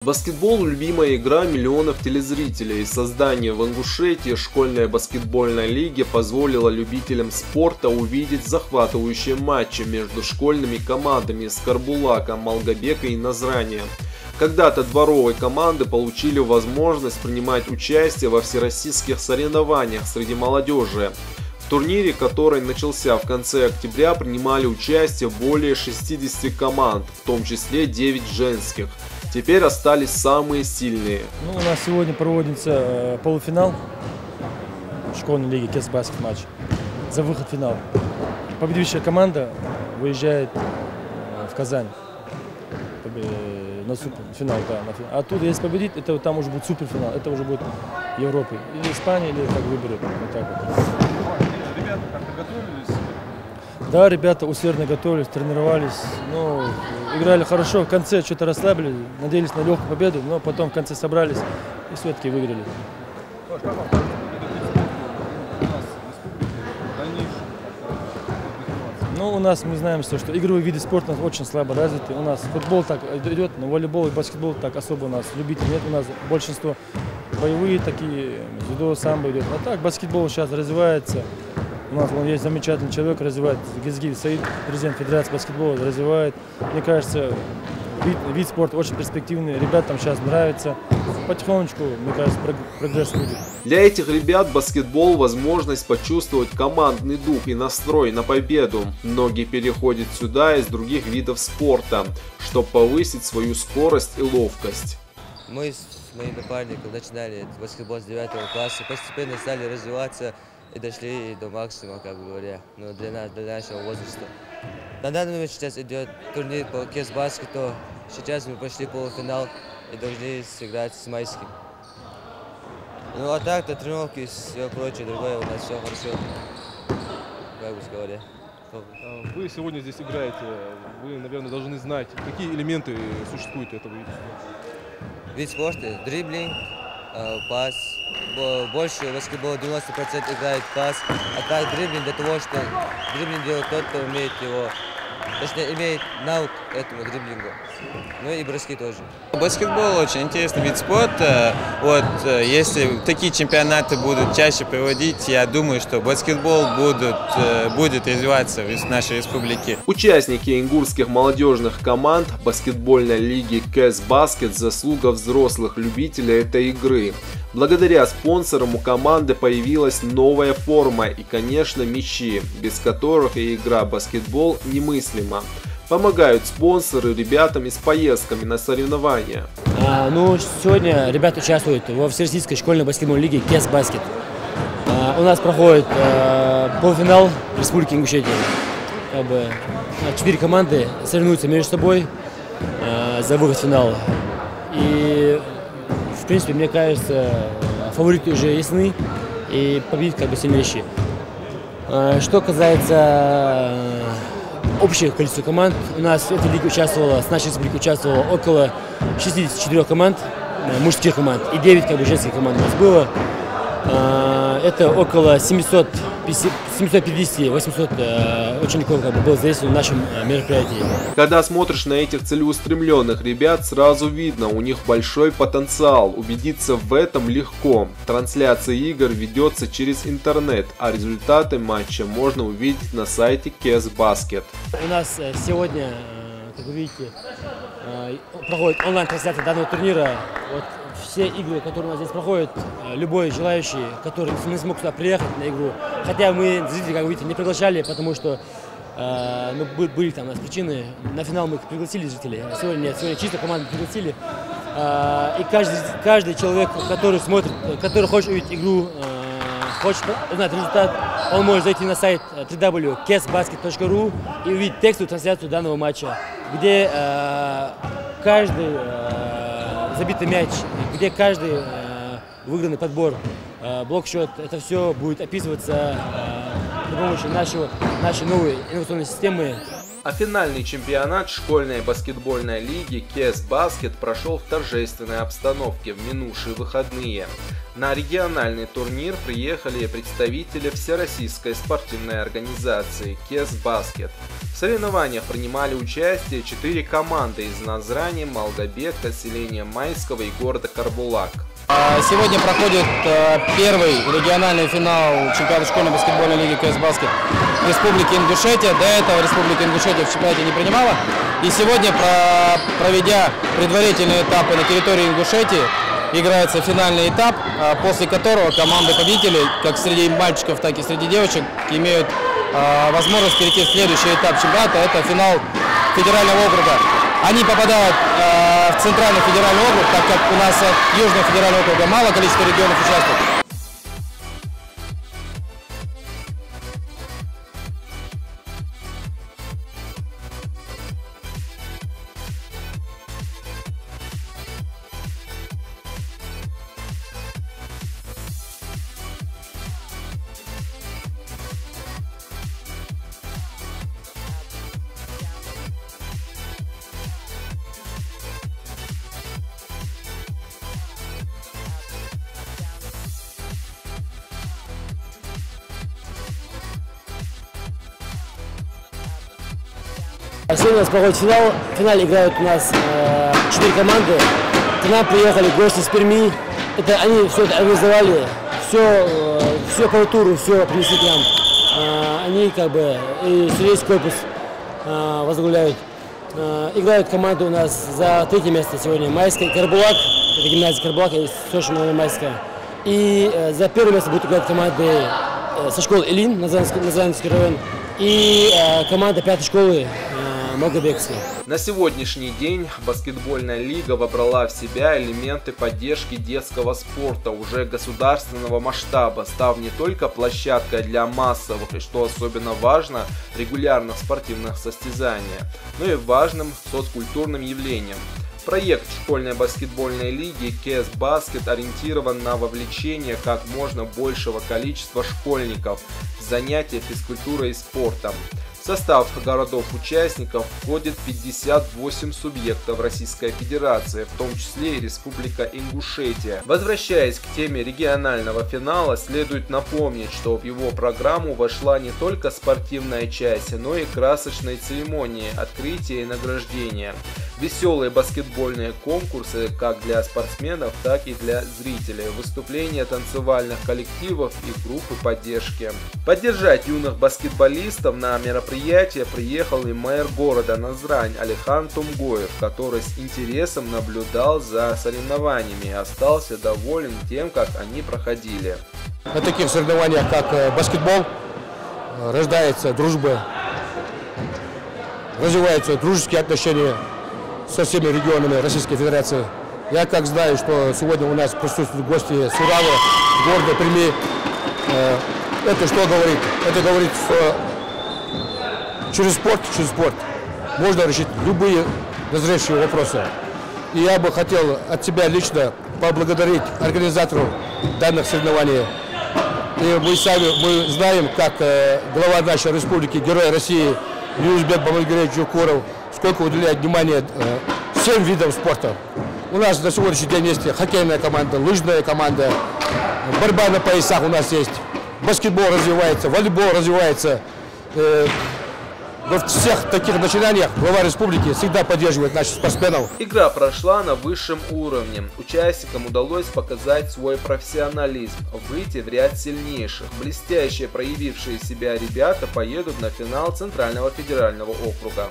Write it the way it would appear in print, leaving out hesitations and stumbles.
Баскетбол – любимая игра миллионов телезрителей. Создание в Ингушетии школьной баскетбольной лиги позволило любителям спорта увидеть захватывающие матчи между школьными командами из Карбулака, Малгобека и Назрания. Когда-то дворовые команды получили возможность принимать участие во всероссийских соревнованиях среди молодежи. В турнире, который начался в конце октября, принимали участие более 60 команд, в том числе 9 женских. Теперь остались самые сильные. У нас сегодня проводится полуфинал школьной лиги Кес-Баскет матч за выход в финал. Победившая команда выезжает в Казань на суперфинал. Да, оттуда, если победить, это там уже будет суперфинал, это уже будет Европы. Или Испания, или как выберут. Вот так вот. Ребята как-то готовились? Да, ребята усердно готовились, тренировались, играли хорошо, в конце что-то расслабили, надеялись на легкую победу, но потом в конце собрались и все-таки выиграли. У нас мы знаем, что игровые виды спорта у нас очень слабо развиты. У нас футбол так идет, но волейбол и баскетбол так особо у нас любителей нет. У нас большинство боевые такие, дзюдо, самбо идет. А так баскетбол сейчас развивается. У нас есть замечательный человек, развивает, Гизгиль Саид, президент Федерации баскетбола, развивает. Мне кажется, вид спорта очень перспективный, ребятам сейчас нравится. Потихонечку, мне кажется, прогресс будет. Для этих ребят баскетбол – возможность почувствовать командный дух и настрой на победу. Многие переходят сюда из других видов спорта, чтобы повысить свою скорость и ловкость. Мы с моим напарником начинали баскетбол с 9 класса, постепенно стали развиваться и дошли до максимума, как говоря, для нашего возраста. На данный момент сейчас идет турнир по кес-баскету. Сейчас мы пошли в полуфинал и должны сыграть с майским. А так, на тренировки и все прочее, другое у нас все хорошо, как бы говоря. Вы сегодня здесь играете, вы, наверное, должны знать, какие элементы существуют этого вида спорта. Вид спорта, дриблинг, пас. Больше баскетбола 90% играет пас, а так дриблинг для того, что дриблинг делает тот, кто умеет его, точнее имеет навык этому дриблингу, и броски тоже. Баскетбол очень интересный вид спорта. Если такие чемпионаты будут чаще проводить, я думаю, что баскетбол будет развиваться в нашей республике. Участники ингурских молодежных команд баскетбольной лиги Кес-Баскет – заслуга взрослых любителей этой игры. Благодаря спонсорам у команды появилась новая форма и, конечно, мячи, без которых и игра в баскетбол немыслима. Помогают спонсоры ребятам и с поездками на соревнования. Сегодня ребята участвуют во Всероссийской школьной баскетбольной лиге Кес-Баскет. У нас проходит полуфинал Республики Ингушетия. 4 команды соревнуются между собой за выход в финал. И в принципе, мне кажется, фавориты уже ясны и победить сильнейшие. Что касается общего количества команд, у нас в этой лиге с нашей республики участвовало около 64 команд, мужских команд, и 9 женских команд у нас было. Это около 750-800 учеников было задействовано в нашем мероприятии. Когда смотришь на этих целеустремленных ребят, сразу видно, у них большой потенциал. Убедиться в этом легко. Трансляция игр ведется через интернет, а результаты матча можно увидеть на сайте Кес-Баскет. У нас сегодня, как вы видите, проходит онлайн-трансляция данного турнира. Все игры, которые у нас здесь проходят, любой желающий, который не смог сюда приехать на игру, хотя мы зрители, как вы видите, не приглашали, потому что были там у нас причины, на финал мы их пригласили зрителей, а сегодня нет, сегодня чисто команду пригласили. И каждый человек, который смотрит, который хочет увидеть игру, хочет узнать результат, он может зайти на сайт www.kesbasket.ru и увидеть текстовую трансляцию данного матча, где каждый забитый мяч, где каждый выигранный подбор, блок-счет, это все будет описываться при помощи нашей новой инновационной системы. А финальный чемпионат школьной баскетбольной лиги КС Баскет прошел в торжественной обстановке в минувшие выходные. На региональный турнир приехали представители Всероссийской спортивной организации КС Баскет. В соревнованиях принимали участие 4 команды из Назрани, Малгобека, селения Майского и города Карбулак. Сегодня проходит первый региональный финал чемпионата школьной баскетбольной лиги КС Баскет Республики Ингушетия. До этого Республика Ингушетия в чемпионате не принимала. И сегодня, проведя предварительные этапы на территории Ингушетии, играется финальный этап, после которого команды победителей, как среди мальчиков, так и среди девочек, имеют возможность перейти в следующий этап чемпионата. Это финал федерального округа. Они попадают в центральный федеральный округ, так как у нас от южного федерального округа мало количества регионов участвует. Сегодня у нас проходит финал. В финале играют у нас 4 команды. К нам приехали гости из Перми. Они все это организовали, все по туру, все принесли к нам. Они как бы и судейский корпус возглавляют. Играют команды у нас за 3-е место сегодня Майская, Карбулак, это гимназия Карбулак и Сочи Майская. И за 1-е место будут играть команды со школы Илин, Назранский район, и команда 5-й школы Малгобекской. На сегодняшний день баскетбольная лига вобрала в себя элементы поддержки детского спорта уже государственного масштаба, став не только площадкой для массовых и, что особенно важно, регулярных спортивных состязаний, но и важным соцкультурным явлением. Проект школьной баскетбольной лиги КС Баскет ориентирован на вовлечение как можно большего количества школьников в занятия физкультурой и спортом. В состав городов-участников входит 58 субъектов Российской Федерации, в том числе и Республика Ингушетия. Возвращаясь к теме регионального финала, следует напомнить, что в его программу вошла не только спортивная часть, но и красочные церемонии открытия и награждения. Веселые баскетбольные конкурсы как для спортсменов, так и для зрителей, выступления танцевальных коллективов и группы поддержки. Поддержать юных баскетболистов на мероприятие приехал и мэр города Назрань Алихан Тумгоев, который с интересом наблюдал за соревнованиями и остался доволен тем, как они проходили. На таких соревнованиях, как баскетбол, рождается дружба, развиваются дружеские отношения со всеми регионами Российской Федерации. Я как знаю, что сегодня у нас присутствуют гости с Урала, города Перми. Это что говорит? Это говорит, что через спорт можно решить любые назревшие вопросы. И я бы хотел от себя лично поблагодарить организаторов данных соревнований. И мы знаем, как глава нашей республики, герой России Юзбек Бамангерович Жукуров, сколько уделяет внимания всем видам спорта. У нас на сегодняшний день есть хоккейная команда, лыжная команда, борьба на поясах у нас есть, баскетбол развивается, волейбол развивается. Во всех таких начинаниях глава республики всегда поддерживает наших спортсменов. Игра прошла на высшем уровне. Участникам удалось показать свой профессионализм, выйти в ряд сильнейших. Блестяще проявившие себя ребята поедут на финал Центрального федерального округа.